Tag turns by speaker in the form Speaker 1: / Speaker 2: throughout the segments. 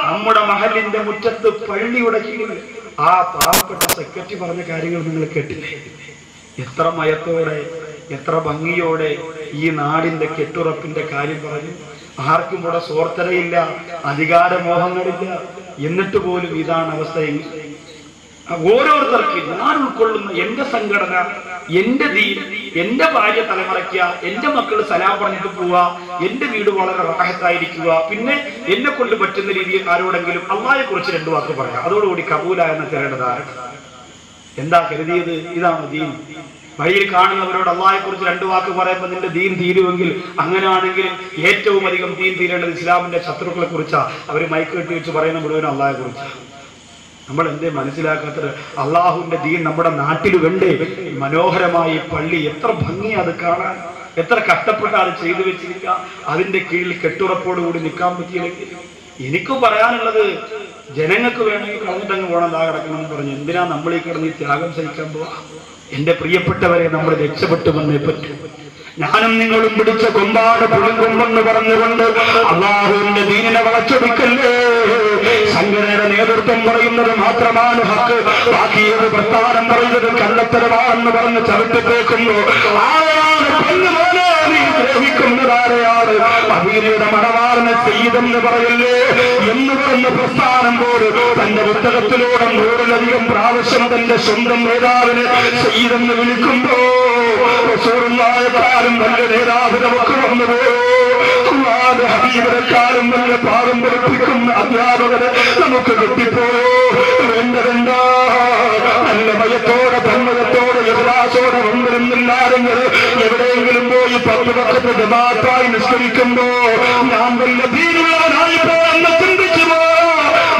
Speaker 1: നമ്മുടെ മഹലിന്റെ മുറ്റത്ത് പള്ളിയുടെ കീഴിൽ ആ പാവപ്പെട്ട സെക്രട്ടറി പറഞ്ഞ കാര്യങ്ങൾ നിങ്ങൾ കേട്ടില്ലേ? എത്ര മയത്തോടെ എത്ര ഭംഗിയോടെ ഈ നാടിന്റെ കെട്ടുറപ്പിന്റെ കാര്യം പറഞ്ഞു. ആർക്കും ഇവിടെ സ്വാർത്ഥതയില്ല, അധികാരമോഹങ്ങളില്ല. എന്നിട്ട് പോലും ഇതാണ് അവസ്ഥയെങ്കിൽ ഓരോരുത്തർക്ക് ഞാൻ ഉൾക്കൊള്ളുന്ന എന്റെ സംഘടന, എന്റെ ദീൻ, എന്റെ ഭാര്യ തലമറയ്ക്കുക, എന്റെ മക്കൾ സലാം പറഞ്ഞിട്ട് പോവുക, എന്റെ വീട് വളരെ റാഹത്തായിരിക്കുക, പിന്നെ എന്നെ കൊണ്ട് പറ്റുന്ന രീതിയിൽ ആരോടെങ്കിലും അള്ളാഹയെ കുറിച്ച് 2 വാക്ക് പറയാം, അതോടുകൂടി കബൂല എന്ന ചിലരുടെ ധാരണ. എന്താ കരുതിയത്? ഇതാണ് ദീൻ. വഴിയിൽ കാണുന്നവരോട് അള്ളാഹയെ കുറിച്ച് 2 വാക്ക് പറയുമ്പോൾ നിന്റെ ദീൻ തീരുമെങ്കിൽ, അങ്ങനെയാണെങ്കിൽ ഏറ്റവും അധികം ദീൻ തീരേണ്ടത് ഇസ്ലാമിന്റെ ശത്രുക്കളെ കുറിച്ചാ. അവർ മൈക്ക് കെട്ടി വെച്ച് പറയുന്ന മുഴുവൻ അള്ളാഹയെ കുറിച്ച്. നമ്മൾ എന്തേ മനസ്സിലാക്കാത്തത്? അള്ളാഹുവിന്റെ ദീൻ നമ്മുടെ നാട്ടിൽ വേണ്ടേ? മനോഹരമായി പള്ളി, എത്ര ഭംഗിയാ അത് കാണാൻ, എത്ര കഷ്ടപ്പെട്ട് അത് ചെയ്തു വെച്ചിരിക്കുക. അതിന്റെ കീഴിൽ കെട്ടുറപ്പോടുകൂടി നിൽക്കാൻ പറ്റിയില്ലെങ്കിൽ എനിക്ക് പറയാനുള്ളത്, ജനങ്ങൾക്ക് വേണമെങ്കിൽ കളഞ്ഞിട്ടങ്ങ് പോകണം, താ കിടക്കണം എന്ന് പറഞ്ഞു. എന്തിനാ നമ്മൾ ഈ കിടന്ന് ത്യാഗം സഹിക്കാൻ പോവാ? എന്റെ പ്രിയപ്പെട്ടവരെ, നമ്മൾ രക്ഷപ്പെട്ടു വന്നേ പറ്റൂ. ഞാനും നിങ്ങളും പിടിച്ച കൊമ്പാട് പുളിങ്കൊമ്പെന്ന് പറഞ്ഞുകൊണ്ട് അള്ളാഹുവിന്റെ ദീനിനെ വളച്ചൊടുക്കല്ലേ. സംഘടനയുടെ നേതൃത്വം പറയുന്നത് മാത്രമാണ് ഹക്ക്, ബാക്കിയത് പ്രസ്ഥാനം പറയുന്നത് കള്ളത്തരമാണെന്ന് പറഞ്ഞ് ചവിട്ടിത്തേക്കുന്നു. ആരെയാണ് പെണ്ണുമോനെ നീ ദ്രോഹിക്കുന്നതാരെയാണ്? അബീരയുടെ മണവാറിനെ സയ്യിദെന്ന് പറയല്ലേ എന്ന് പറഞ്ഞ പ്രസ്ഥാനം പോലും തന്റെ പുസ്തകത്തിലൂടെ 100-ലധികം പ്രാവശ്യം തന്റെ സ്വന്തം നേതാവിനെ സയ്യിദെന്ന് വിളിക്കുമ്പോ റസൂലുള്ളാഹിയെക്കാളും നല്ല നേതാവ് നമുക്ക് വന്നുപോയോ? അല്ലാഹുവിന്റെ ഹബീബിനെക്കാളും നല്ല പാഠം പഠിപ്പിക്കുന്ന അധ്യാപകരെ നമുക്ക് കിട്ടിപ്പോയോ? വേണ്ടതെന്താ? നല്ല ഭയത്തോടെ ധർമ്മത്തോടെ യഥാസോടെ വന്നിരുന്നില്ലാരെങ്കിൽ എവിടെയെങ്കിലും പോയി 10 വഖത്ത് ജമാഅത്തായി നിസ്കരിക്കുമ്പോ ഞാൻ വല്ല ദീനുള്ളവനായിപ്പോ എന്ന് ചിന്തിക്കുമോ?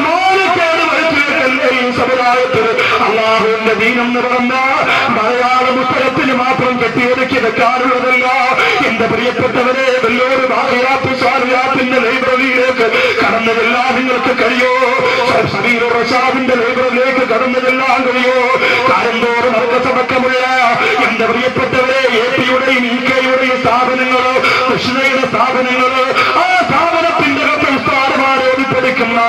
Speaker 1: മോനക്കേട് മനസ്സിലേക്കല്ലേ ഈ സമുദായത്തിൽ അള്ളാഹുവിന്റെ ദീനെന്ന് പറഞ്ഞ മലയാള പുസ്തകത്തിന് മാത്രം കെട്ടിയൊരുക്കി വെക്കാനുള്ളതല്ല. എന്റെ പ്രിയപ്പെട്ടവരെ, വെല്ലോട് ബാഹിയാത്ത് സാലിയാത്തിന്റെ ലൈബ്രറിയിലേക്ക് കടന്നു ചെല്ലാൻ നിങ്ങൾക്ക് കഴിയോ? സബീർ റഷാദിന്റെ ലൈബ്രറിയിലേക്ക് കടന്നു ചെല്ലാൻ കഴിയോ? കാരന്തോട് മർക്കസടക്കമുള്ള എന്റെ പ്രിയപ്പെട്ടവരെ, APയുടെയും EKയുടെയും സ്ഥാപനങ്ങള്, കൃഷ്ണയുടെ സ്ഥാപനങ്ങള്, ആ സ്ഥാപനത്തിന്റെ ഉസ്താദുമാരെ പഠിക്കുന്ന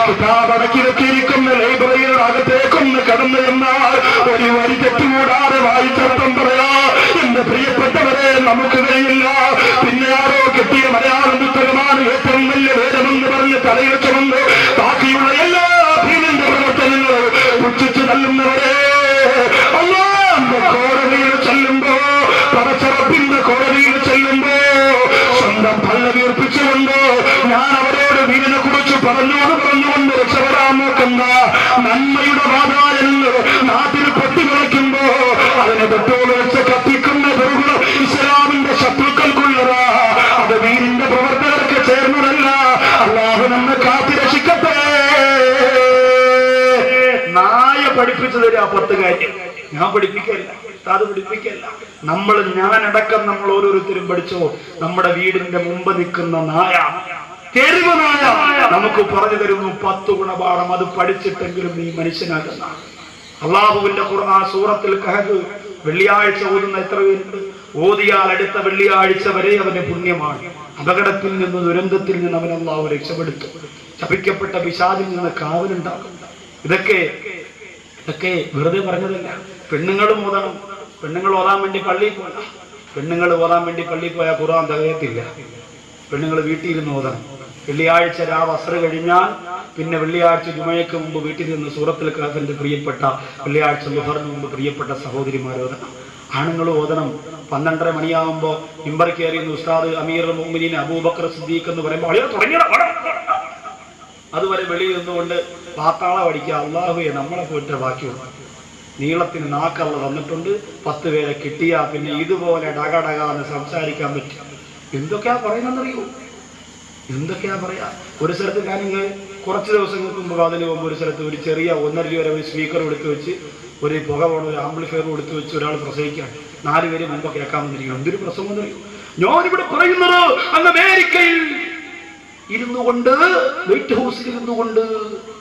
Speaker 1: കിതാബടക്കി വെച്ചിരിക്കുന്ന ലൈബ്രറിയുടെ അകത്തേക്കൊന്ന് കടന്നു എന്നാൽ ഒരു വരി തെറ്റുകൂടാതെ വായിച്ചർത്ഥം പറയാ. എന്റെ പ്രിയപ്പെട്ടവരെ, നമുക്ക് കഴിയില്ല. പിന്നെ ആരോ കിട്ടിയ മലയാളം പുസ്തകമാണ് ഏറ്റവും വലിയ വേദമെന്ന് പറഞ്ഞ് തലയിൽ ചുമന്ന് ബാക്കിയുള്ള എല്ലാ ദീനിന്റെ പ്രവർത്തനങ്ങളും പുച്ഛിച്ചു തള്ളുന്നവരെ അല്ലാഹുവിന്റെ കോടതിയിൽ ചെല്ലുമ്പോ, പടച്ചറപ്പിന്റെ കോടതിയിൽ ചെല്ലുമ്പോ സ്വന്തം പല്ല വീർപ്പിച്ചുകൊണ്ട് ഞാൻ അവരോട് ദീനിനെ കുറിച്ച് പറഞ്ഞുകൊണ്ട് രക്ഷപ്പെടാൻ നോക്കുന്ന നന്മയുടെ വാതായനങ്ങൾ നാട്ടിൽ പൊട്ടിവിളയ്ക്കുമ്പോ അതിനെ തൊട്ടോട് വെച്ച് കത്തിക്കുന്ന ദുർഗുണം ഇസ്ലാമിന്റെ ശത്രുക്കൾക്കുള്ളതാ. അത് ദീനിന്റെ പ്രവർത്തകർക്ക് ചേർന്നതല്ല. അല്ലാഹു നമ്മെ കാത്തിരക്ഷിക്കട്ടെ. നായ പഠിപ്പിച്ചു തരാ 10 കാര്യം. ഞാൻ പഠിപ്പിക്കല്ല, അത് പഠിപ്പിക്കല്ല. ഞാനടക്കം നമ്മൾ ഓരോരുത്തരും പഠിച്ചോ. നമ്മുടെ വീടിന്റെ മുമ്പ് നിൽക്കുന്ന നായ, തെരുവ് നായ നമുക്ക് പറഞ്ഞു തരുന്നു 10 ഗുണപാഠം. അത് പഠിച്ചിട്ടെങ്കിലും നീ മനുഷ്യനാകുന്ന. അള്ളാഹുവിന്റെ ഖുർആൻ സൂറത്തുൽ കഹഫ് വെള്ളിയാഴ്ച ഓതുന്ന എത്ര പേരുണ്ട്? ഓതിയാൽ അടുത്ത വെള്ളിയാഴ്ച വരെ അവന് പുണ്യമാണ്. അപകടത്തിൽ നിന്ന്, ദുരന്തത്തിൽ നിന്ന് അവൻ അള്ളാഹു രക്ഷപ്പെടുത്തും. ശപിക്കപ്പെട്ട പിശാചിൽ നിന്ന് കാവലുണ്ടാകും. ഇതൊക്കെ വെറുതെ പറഞ്ഞതല്ല. പെണ്ണുങ്ങളും ഓതണം. പെണ്ണുങ്ങൾ ഓതാൻ വേണ്ടി പള്ളിയിൽ പോകണം. പെണ്ണുങ്ങൾ ഓതാൻ വേണ്ടി പള്ളിയിൽ പോയാൽ ഖുർആൻ തികയത്തില്ല. പെണ്ണുങ്ങൾ വീട്ടിലിരുന്ന് ഓതണം. വെള്ളിയാഴ്ച രാവ് അസ്ർ കഴിഞ്ഞാൽ പിന്നെ വെള്ളിയാഴ്ച ജുമയ്ക്ക് മുമ്പ് വീട്ടിൽ നിന്ന് സൂറത്തുൽ കഹഫിന്റെ പ്രിയപ്പെട്ട വെള്ളിയാഴ്ച ളുഹറിന് മുമ്പ് പ്രിയപ്പെട്ട സഹോദരിമാർ ഓതണം. ആണുങ്ങൾ ഓതണം. 12:30 മണിയാകുമ്പോൾ മിമ്പർ കയറിയുന്ന ഉസ്താദ് അമീറുൽ മുഅ്മിനീൻ അബൂബക്കർ സിദ്ദീഖ് എന്ന് പറയുമ്പോൾ അതുവരെ വെളിയിൽ നിന്നുകൊണ്ട് പാത്താളം അടിക്കുക. അള്ളാഹുവെ, നമ്മളെ പോയിട്ട് ബാക്കിയുള്ളൂ. നീളത്തിന് നാക്കള്ള തന്നിട്ടുണ്ട്. 10 പേരെ കിട്ടിയാ പിന്നെ ഇതുപോലെ ഡകാന്ന് സംസാരിക്കാൻ പറ്റും. എന്തൊക്കെയാ പറയുന്നറിയോ? എന്തൊക്കെയാ പറയാ? ഒരു സ്ഥലത്ത് ഞാനിങ്ങ് കുറച്ച് ദിവസങ്ങൾക്ക് മുമ്പ്, അതിന് മുമ്പ് ഒരു സ്ഥലത്ത് ഒരു ചെറിയ 1.5 രൂപ വരെ ഒരു സ്പീക്കർ എടുത്ത് വെച്ച്, ഒരു പുക പോണ ഒരു ആംപ്ലിഫയർ എടുത്ത് വെച്ച് ഒരാൾ പ്രസംഗിക്കുകയാണ്. 4 പേര് മുമ്പ് കേൾക്കാൻ വന്നിരിക്കണം. എന്തൊരു പ്രസംഗം എന്നറിയോ? ഞാനിവിടെ പറയുന്നത് അങ്ങ് അമേരിക്കയിൽ ഇരുന്നു കൊണ്ട്, വൈറ്റ് ഹൗസിൽ ഇരുന്നു കൊണ്ട്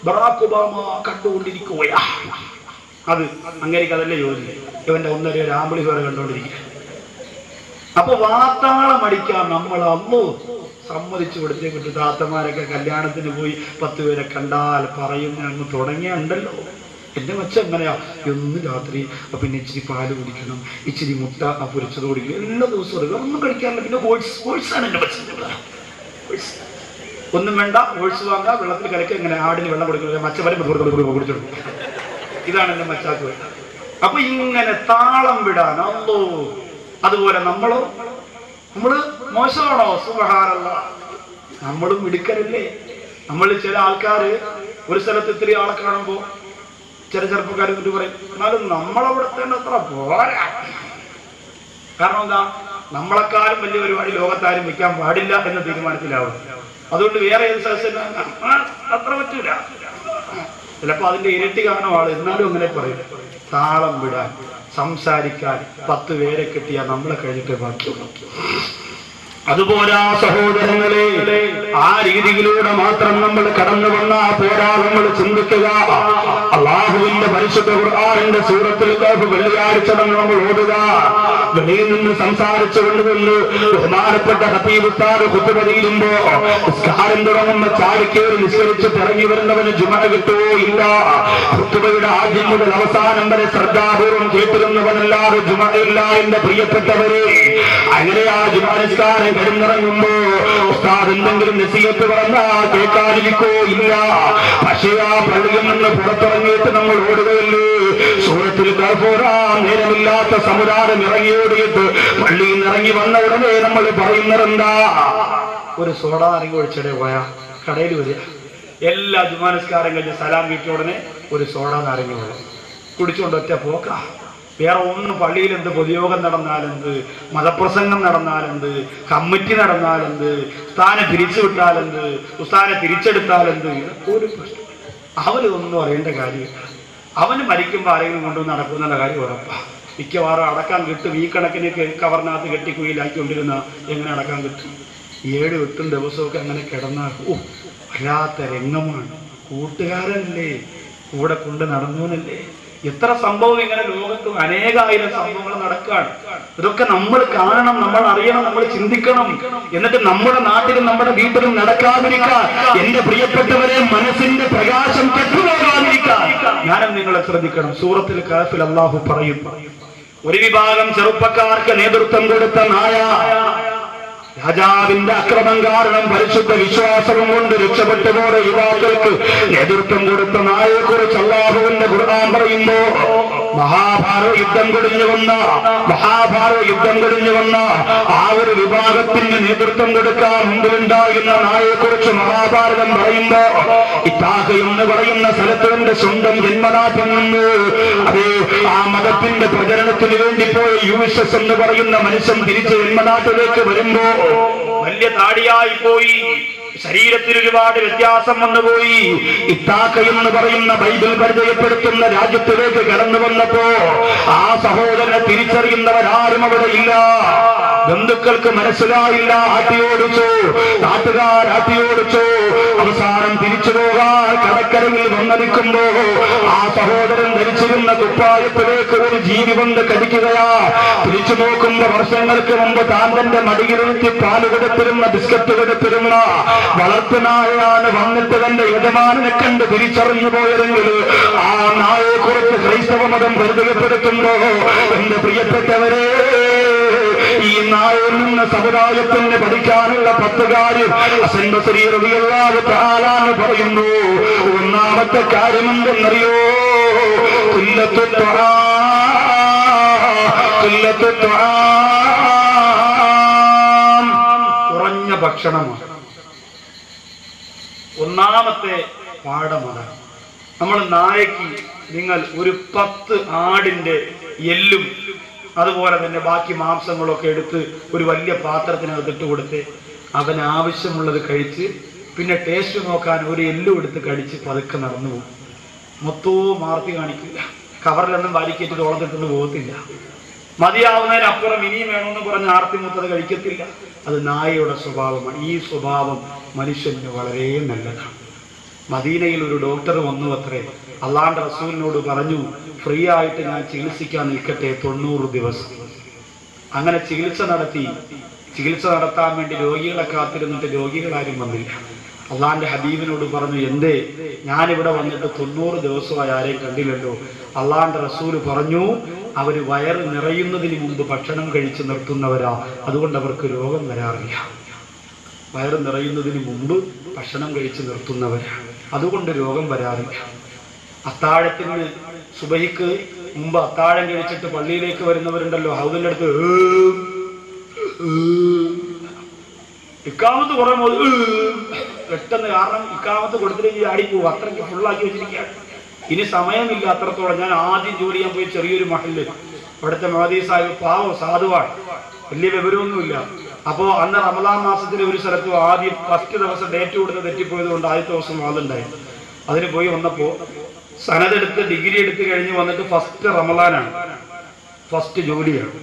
Speaker 1: ബറാക് ഒബാമ കണ്ടുകൊണ്ടിരിക്കുകയാ. അത് അങ്ങേക്ക് അതല്ലേ ജോലി. ഇവന്റെ 1.5 ഒരു ആംപ്ലിഫയർ കണ്ടുകൊണ്ടിരിക്കുക. അപ്പൊ വാർത്താളം അടിക്കാൻ നമ്മൾ അമ്മോ സമ്മതിച്ചു കൊടുത്തേ കിട്ടും. താത്തമാരൊക്കെ കല്യാണത്തിന് പോയി 10 പേരെ കണ്ടാൽ പറയും അങ്ങ് തുടങ്ങിയുണ്ടല്ലോ, എന്റെ മച്ച എങ്ങനെയാ എന്നും രാത്രി പിന്നെ ഇച്ചിരി പാല് കുടിക്കണം, ഇച്ചിരി മുട്ട പൊരിച്ചത് കുടിക്കണം, എല്ലാ ദിവസവും ഒന്നും കഴിക്കാറില്ല. പിന്നെ ഓട്സാണ് എന്റെ മച്ച, ഒന്നും വേണ്ട, ഓട്സ് വാങ്ങാം, വെള്ളത്തിൽ കലക്കി എങ്ങനെ ആടിന് വെള്ളം കൊടുക്കണം, മച്ച വരെ കുടിച്ചെടുക്കും. ഇതാണ് എന്റെ മച്ചാക്ക്. അപ്പൊ ഇങ്ങനെ താളം വിടാൻ അല്ലോ. അതുപോലെ നമ്മള് മോശമാണോ? സുബ്ഹാനല്ലാഹ്, നമ്മളും മിടുക്കരല്ലേ. നമ്മൾ ചില ആൾക്കാര് ഒരു സ്ഥലത്ത് ഇത്തിരി ആളെ കാണുമ്പോ ചില ചെറുപ്പക്കാർ എന്നിട്ട് പറയും, എന്നാലും നമ്മളവിടെ തന്നെ അത്ര പോരാ. കാരണം എന്താ? നമ്മളെക്കാളും വലിയ പരിപാടി ലോകത്താരും വെക്കാൻ പാടില്ല എന്ന തീരുമാനത്തിലാവും. അതുകൊണ്ട് വേറെ ഏത് സദസ്യം അത്ര പറ്റൂല. ചിലപ്പോ അതിന്റെ ഇരട്ടി കാണും ആള്, എന്നാലും അങ്ങനെ പറയും. താളം വിടാൻ, സംസാരിക്കാൻ 10 പേരെ കിട്ടിയാൽ നമ്മളെ കഴിഞ്ഞിട്ട് ബാക്കിയുള്ളൂ. അതുപോരാ സഹോദരങ്ങളെ, ആ രീതിയിലൂടെ മാത്രം നമ്മൾ കടന്നു വന്നാ പോരാ. നമ്മൾ ചിന്തിക്കുക, അള്ളാഹുവിന്റെ പരിശുദ്ധ ഖുർആനിന്റെ സൂറത്തുൽ കഹ്ഫ് വെള്ളിയാഴ്ച നമ്മൾ ഓതുക. വെളിയിൽ നിന്ന് സംസാരിച്ചുകൊണ്ട് നിന്ന് ബഹുമാനപ്പെട്ട ഹബീബ് ഉസ്താദ് ഖുത്ബ ചെയ്യുമ്പോ നിസ്കാരം തുടങ്ങുന്ന ചാടിക്കേറി നിസ്കരിച്ച് ഇറങ്ങി വരുന്നവന് ജുമഅ കിട്ടുമോ? ഇല്ല. ഖുത്ബയുടെ ആദ്യം മുതൽ അവസാനം വരെ ശ്രദ്ധാപൂർവം കേട്ടിരുന്നവനല്ലാതെ ജുമഅ ഇല്ല. എന്റെ പ്രിയപ്പെട്ടവരെ, അങ്ങനെ ആ ജുമഅ നിസ്കാരം കിടന്നിറങ്ങുമ്പോ ഉസ്താദ് എന്തെങ്കിലും നസീഹത്ത് പറഞ്ഞാൽ കേൾക്കാതിരിക്കോ? ഇല്ല. പക്ഷേ ആ പള്ളിയിൽ നിന്ന് പുറത്തിറങ്ങിയിട്ട് നമ്മൾ ഓടുകയല്ലേ. സൂറത്തുൽ കഹ്ഫ് നേരമില്ലാത്ത സമുദായം ഇറങ്ങിയോടിയിട്ട് പള്ളിയിൽ നിന്ന് ഇറങ്ങി വന്ന ഉടനെ നമ്മൾ പറയുന്നതെന്താ? ഒരു സോഡ നാരങ്ങ ഒഴിച്ചിടെ പോയാ കടയിൽ വരിക, എല്ലാ ജുമാ നിസ്കാരം കഴിഞ്ഞ് സലാം വീട്ടിയ ഉടനെ ഒരു സോഡ നാരങ്ങ വെള്ളം കുടിച്ചുകൊണ്ട് ഒറ്റ പോക്കാ. വേറെ ഒന്നും പള്ളിയിൽ എന്ത് പൊതുയോഗം നടന്നാലെന്ത്, മതപ്രസംഗം നടന്നാലെന്ത്, കമ്മിറ്റി നടന്നാലെന്ത്, ഉസ്താനെ പിരിച്ചുവിട്ടാലെന്ത്, ഉസ്താനെ തിരിച്ചെടുത്താലെന്ത്, ഇതൊക്കെ ഒരു പ്രശ്നം. അവനൊന്നും അറിയേണ്ട കാര്യമില്ല. അവന് മരിക്കുമ്പോൾ ആരെങ്കിലും കൊണ്ടുവന്ന് നടക്കുന്നുള്ള കാര്യം ഉറപ്പാ. മിക്കവാറും അടക്കാൻ കിട്ടും. ഈ കണക്കിന് കവറിനകത്ത് കെട്ടി കുയിലാക്കിക്കൊണ്ടിരുന്ന എങ്ങനെ അടക്കാൻ കിട്ടും? 7-8 ദിവസമൊക്കെ അങ്ങനെ കിടന്നാൽ വല്ലാത്ത രംഗമാണ്. കൂട്ടുകാരനല്ലേ, കൂടെ കൊണ്ട് നടന്നവനല്ലേ. എത്ര സംഭവം ഇങ്ങനെ ലോകത്ത് അനേകായിരം സംഭവങ്ങൾ നടക്കുകയാണ്. ഇതൊക്കെ നമ്മൾ കാണണം, നമ്മൾ അറിയണം, നമ്മൾ ചിന്തിക്കണം. എന്നിട്ട് നമ്മുടെ നാട്ടിലും നമ്മുടെ വീട്ടിലും നടക്കാതിരിക്കാൻ, എന്റെ പ്രിയപ്പെട്ടവരെ, മനസ്സിന്റെ പ്രകാശം കെട്ടുപോകാതിരിക്കാൻ ഞാനും നിങ്ങളെ ശ്രദ്ധിക്കണം. സൂറത്തുൽ കഹ്ഫിൽ അല്ലാഹു പറയും, ഒരു വിഭാഗം ചെറുപ്പക്കാർക്ക് നേതൃത്വം കൊടുത്ത നായ, രാജാവിന്റെ അക്രമം കാരണം പരിശുദ്ധ വിശ്വാസവും കൊണ്ട് രക്ഷപ്പെട്ടു പോയ യുവാക്കൾക്ക് നേതൃത്വം കൊടുത്ത നായയെ കുറിച്ച് അല്ലാഹുവിന്റെ ഖുർആൻ പറയുമ്പോ, മഹാഭാരത യുദ്ധം കഴിഞ്ഞു വന്ന ആ ഒരു വിഭാഗത്തിന് നേതൃത്വം കൊടുക്കാൻ മുമ്പിലുണ്ടായിരുന്ന നായയെ കുറിച്ച് മഹാഭാരതം പറയുമ്പോ, ഇത്താഖ് എന്ന് പറയുന്ന സ്ഥലത്തിന്റെ സ്വന്തം ജന്മനാട്ടിൽ നിന്ന് അതേ ആ മതത്തിന്റെ പ്രചരണത്തിന് വേണ്ടി പോയ യൂസസ് എന്ന് പറയുന്ന മനുഷ്യൻ തിരിച്ച് ജന്മനാട്ടിലേക്ക് വരുമ്പോ വലിയ താടിയായി പോയി, ശരീരത്തിൽ ഒരുപാട് വ്യത്യാസം വന്നുപോയി. ഇത്താഖ എന്ന് പറയുന്ന ബൈബിൾ പരിചയപ്പെടുത്തുന്ന രാജ്യത്തിലേക്ക് കടന്നു വന്നപ്പോ ആ സഹോദരനെ തിരിച്ചറിയുന്നവരാരും അവിടെ ഇല്ല. ബന്ധുക്കൾക്ക് മനസ്സിലായില്ല. ആട്ടിയോടിച്ചു, നാട്ടുകാരാട്ടിയോടിച്ചു. അവസാനം തിരിച്ചു പോകാൻ കടക്കരയിൽ വന്നിരിക്കുമ്പോ ആ സഹോദരൻ ധരിച്ചിരുന്ന കുപ്പായത്തിലേക്ക് ഒരു ജീവി വന്ന് കടിക്കുകയാ. തിരിച്ചു നോക്കുമ്പോ വർഷങ്ങൾക്ക് മുമ്പ് താൻ തന്റെ മടിയിലിരുത്തി പാല് കൊടുത്തിരുന്ന, ബിസ്ക്കറ്റ് കൊടുത്തിരുന്ന വളർത്തുനായാണ് വന്നിട്ട് തന്റെ യജമാനെ കണ്ട് തിരിച്ചറിഞ്ഞു പോയതെങ്കിൽ ആ നായെ കുറിച്ച് ക്രൈസ്തവ മതം പരിചയപ്പെടുത്തുമ്പോ എന്റെ പ്രിയപ്പെട്ടവരെ, ഈ നായിൽ നിന്ന് സമുദായത്തിന് പഠിക്കാനുള്ള 10 കാര്യം ഹസൻ ബസ്രി റളിയല്ലാഹു തആല പറയുന്നു. ഒന്നാമത്തെ കാര്യം എന്തെന്നറിയോ? കുറഞ്ഞ ഭക്ഷണമാണ് ഒന്നാമത്തെ പാഠമാണ്. നമ്മൾ നായക്ക് നിങ്ങൾ ഒരു 10 ആടിന്റെ എല്ലും അതുപോലെ തന്നെ ബാക്കി മാംസങ്ങളൊക്കെ എടുത്ത് ഒരു വലിയ പാത്രത്തിനകത്തിട്ട് കൊടുത്ത് അവന് ആവശ്യമുള്ളത് കഴിച്ച് പിന്നെ ടേസ്റ്റ് നോക്കാൻ ഒരു എല്ലും എടുത്ത് കടിച്ച് പതുക്കെ നടന്നു പോകും. മൊത്തവും മാർത്തി കാണിക്കില്ല, കവറിലൊന്നും വാരിക്കേറ്റ് തോളത്തിട്ടൊന്ന് പോകത്തില്ല. മതിയാവുന്നതിനപ്പുറം ഇനിയും വേണമെന്ന് പറഞ്ഞ് ആർത്തിമുത്തത് കഴിക്കത്തില്ല. അത് നായയുടെ സ്വഭാവമാണ്. ഈ സ്വഭാവം മനുഷ്യന് വളരെ നല്ലതാണ്. മദീനയിൽ ഒരു ഡോക്ടർ വന്നു അത്രേ. അള്ളാന്റെ റസൂലിനോട് പറഞ്ഞു, ഫ്രീ ആയിട്ട് ഞാൻ ചികിത്സിക്കാൻ നിൽക്കട്ടെ 90 ദിവസം. അങ്ങനെ ചികിത്സ നടത്തി ചികിത്സ നടത്താൻ വേണ്ടി രോഗികളെ കാത്തിരുന്നിട്ട് രോഗികളാരും വന്നില്ല. അള്ളാന്റെ ഹബീബിനോട് പറഞ്ഞു, എന്തേ ഞാനിവിടെ വന്നിട്ട് 90 ദിവസമായി ആരെയും കണ്ടില്ലല്ലോ. അള്ളാന്റെ റസൂല് പറഞ്ഞു, അവര് വയറ് നിറയുന്നതിന് മുമ്പ് ഭക്ഷണം കഴിച്ച് നിർത്തുന്നവരാ, അതുകൊണ്ട് അവർക്ക് രോഗം വരാറില്ല. വയറ് നിറയുന്നതിന് മുമ്പ് ഭക്ഷണം കഴിച്ച് നിർത്തുന്നവരാ, അതുകൊണ്ട് രോഗം വരാറില്ല. അത്താഴത്തിന് സുബഹിക്ക് മുമ്പ് അത്താഴം കഴിച്ചിട്ട് പള്ളിയിലേക്ക് വരുന്നവരുണ്ടല്ലോ, ഹൗദിന്റെ അടുത്ത് ഇക്കാമത്ത് കുറെ പെട്ടെന്ന്, കാരണം ഇക്കാമത്ത് കൊടുത്തിട്ട് ആടിപ്പോവും, അത്രയ്ക്ക് ഫുള്ളാക്കി വെച്ചിരിക്കുകയാണ്. ഇനി സമയമില്ല അത്രത്തോളം. ഞാൻ ആദ്യം ജോലി ചെയ്യാൻ പോയി ചെറിയൊരു മഹല്ല്, അവിടുത്തെ മഹദി സാഹിബ് പാവം സാധുവാണ്, വലിയ വിവരമൊന്നുമില്ല. അപ്പോ അന്ന് റമദാൻ മാസത്തിലെ ഒരു സ്ഥലത്തും ആദ്യം ഫസ്റ്റ് ദിവസം ഡേറ്റ് കൊടുത്ത് തെറ്റിപ്പോയത് കൊണ്ട് ആദ്യത്തെ ദിവസം വാദുണ്ടായിരുന്നു. അതിന് പോയി വന്നപ്പോ സനതെടുത്ത് ഡിഗ്രി എടുത്ത് കഴിഞ്ഞ് വന്നിട്ട് ഫസ്റ്റ് റമദാനാണ്, ഫസ്റ്റ് ജോലിയാണ്.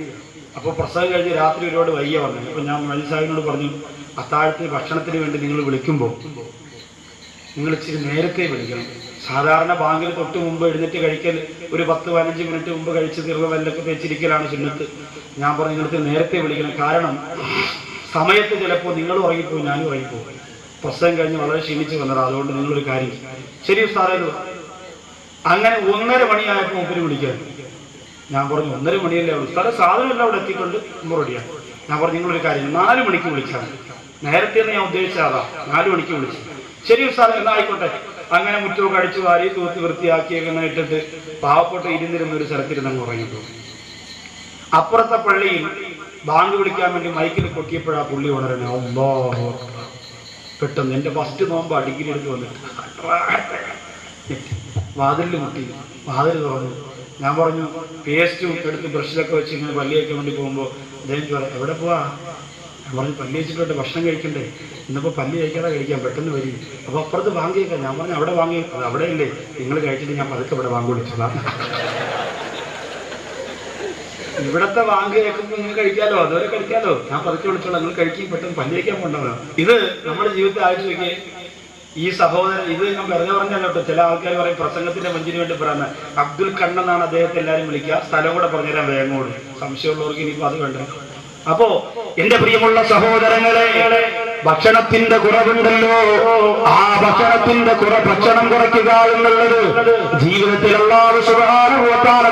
Speaker 1: അപ്പോൾ പ്രസവം കഴിഞ്ഞ് രാത്രി ഒരുപാട് വയ്യ വന്നു. അപ്പൊ ഞാൻ മഹദി സാഹിബിനോട് പറഞ്ഞു, അത്താഴത്തിന് ഭക്ഷണത്തിന് വേണ്ടി നിങ്ങൾ വിളിക്കുമ്പോൾ നിങ്ങൾ ഇച്ചിരി നേരത്തെ വിളിക്കണം. സാധാരണ ബാങ്കിന് തൊട്ട് മുമ്പ് എഴുന്നേറ്റ് കഴിക്കൽ ഒരു 10-15 മിനിറ്റ് മുമ്പ് കഴിച്ച് തീർന്ന വല്ലൊക്കെ വെച്ചിരിക്കലാണ് സുന്നത്ത്. ഞാൻ പറഞ്ഞു, നിങ്ങൾക്ക് നേരത്തെ വിളിക്കണം, കാരണം സമയത്ത് ചിലപ്പോൾ നിങ്ങൾ ഉറങ്ങിപ്പോയി, ഞാനും ഉറങ്ങിപ്പോയി. പ്രസവം കഴിഞ്ഞ് വളരെ ക്ഷീണിച്ച് വന്നത്, അതുകൊണ്ട് നിങ്ങളൊരു കാര്യം ശരി ഉസ്താദേ. അങ്ങനെ 1:30 മണിയായപ്പോൾ മുമ്പിൽ വിളിക്കാൻ ഞാൻ പറഞ്ഞു, 1:30 മണിയല്ലേ ഉസ്താദേ, സാധനമല്ല അവിടെ എത്തിക്കൊണ്ട് മുമ്പ് റെഡിയാണ്. ഞാൻ പറഞ്ഞു, നിങ്ങളൊരു കാര്യം 4 മണിക്ക് വിളിച്ചാൽ മതി. നേരത്തെ ഞാൻ ഉദ്ദേശിച്ചതാ, 4 മണിക്ക് വിളിച്ചു. ശരി ഉസ്താദേ, എന്നാ ആയിക്കോട്ടെ. അങ്ങനെ മുറ്റമൊക്കെ അടിച്ചു വാരി തൂത്ത് വൃത്തിയാക്കിയൊക്കെ ഇട്ടിട്ട് പാവപ്പെട്ട ഇരുന്നിരുന്ന ഒരു സ്ഥലത്തിരുന്ന് അങ്ങ് ഉറങ്ങിപ്പോയി. അപ്പുറത്തെ പള്ളിയിൽ ബാങ്ക് വിളിക്കാൻ വേണ്ടി മൈക്കിൽ കൊട്ടിയപ്പോഴാ പുള്ളി ഉണരണേ. അല്ലാഹു അക്ബർ. പെട്ടെന്ന് എന്റെ ഫസ്റ്റ് നോമ്പ് ഡിഗ്രി എടുത്ത് വന്നിട്ട് വാതിലിൽ മുട്ടി, വാതിൽ തുറന്നു. ഞാൻ പറഞ്ഞു, പേസ്റ്റും എടുത്ത് ബ്രഷിലൊക്കെ വെച്ച് ഇങ്ങനെ പല്ലിയൊക്കെ വേണ്ടി പോകുമ്പോൾ അദ്ദേഹം പറയാം, എവിടെ പോവാ? ഞാൻ പറഞ്ഞു, പല്ലി വെച്ചിട്ട് ഭക്ഷണം കഴിക്കണ്ടേ, ഇന്നിപ്പോൾ പല്ലി കഴിക്കാതെ കഴിക്കാം, പെട്ടെന്ന് വരും. അപ്പോൾ അപ്പുറത്ത് വാങ്ങി കഴിക്കാം. ഞാൻ പറഞ്ഞു, അവിടെ വാങ്ങി, അത് അവിടെ ഇല്ലേ, നിങ്ങൾ കഴിച്ചിട്ട് ഞാൻ പതുക്കെ ഇവിടെ വാങ്ങി വിളിച്ചോളാം. ഇവിടത്തെ വാങ്ങി കേൾക്കുമ്പോൾ നിങ്ങൾ കഴിക്കാലോ, അതുവരെ കഴിക്കാലോ, ഞാൻ പതുക്കെ വിളിച്ചോളാം, നിങ്ങൾ കഴിക്കും, പെട്ടെന്ന് പല്ലി കഴിക്കാൻ പോകണ്ടതാണ്. ഇത് നമ്മുടെ ജീവിതത്തെ ആഴ്ച വയ്ക്കേ. ഈ സഹോദരൻ, ഇത് ഞാൻ വെറുതെ പറഞ്ഞല്ലോ കേട്ടോ, ചില ആൾക്കാർ പറയും പ്രസംഗത്തിന്റെ മഞ്ചിന് വേണ്ടി പറയുന്നത്. അബ്ദുൽ കണ്ണ് എന്നാണ് അദ്ദേഹത്തെ എല്ലാവരും വിളിക്കുക. സ്ഥലം കൂടെ പറഞ്ഞുതരാൻ വേഗമോട്, സംശയമുള്ളവർക്ക് ഇനിയിപ്പോൾ അത് വേണ്ട. അപ്പോ എന്റെ പ്രിയമുള്ള സഹോദരങ്ങളെ, ഭക്ഷണത്തിന്റെ കുറവുണ്ടല്ലോ, ആ ഭക്ഷണം കുറയ്ക്കുക എന്നുള്ളത് ജീവിതത്തിൽ അല്ലാഹു സുബ്ഹാനഹു വ തആല